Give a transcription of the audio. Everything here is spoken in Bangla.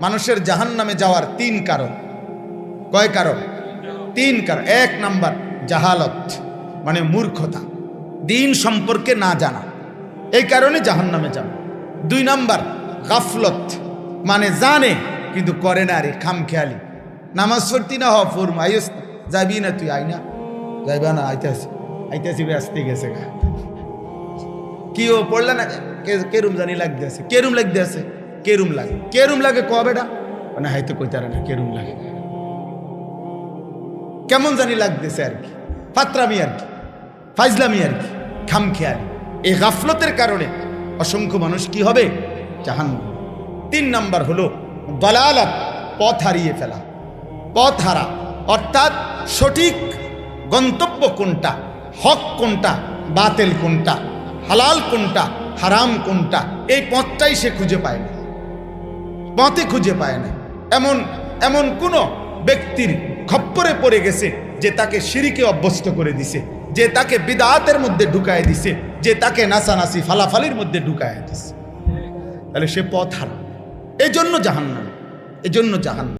মানুষের জাহান্নামে যাওয়ার 3 কারণ। কয় কারণ? 3 কারণ। 1 নাম্বার জাহালত, মানে মূর্খতা, দিন সম্পর্কে না জানা, এই কারণে জাহান্নামে যাবে। 2 নাম্বার গাফলত, মানে জানে কিন্তু করে না, রে খামখেয়ালি। নামাজ পড়তি না ফরম আইস যাবি না, তুই আই না, যাইবা না, আইতেছি আসতে গেছে গা, কি ও পড়লে না, কেরুম জানি লাগতে আছে, কেরুম লাগতে আছে, কেরুম লাগে, কেরুম লাগে কবেটা, মানে হয়তো কইতারে না কেরুম লাগে, কেমন জানি লাগতেছে আর কি, ফাতরামি আর কি, ফাইজলামি আর কি, খামখেয়ালি। এই গাফলতের কারণে অসংখ্য মানুষ কি হবে? জাহান্নাম। 3 নাম্বার হলো দালালাত, পথ হারিয়ে ফেলা, পথ হারা, অর্থাৎ সঠিক গন্তব্য কোনটা, হক কোনটা, বাতিল কোনটা, হালাল কোনটা, হারাম কোনটা, এই পথটাই সে খুঁজে পায় না, পথে খুঁজে পায় না। এমন কোন ব্যক্তির খপ্পরে পড়ে গেছে যে তাকে শিরকে অভ্যস্ত করে দিছে, যে তাকে বিদআতের মধ্যে ঢুকায় দিছে, যে তাকে নাসানাসি ফালাফালির মধ্যে ঢুকায় দিছে, তাহলে সে পথ হারা। এজন্য জাহান্নাম, এজন্য জাহান্নাম।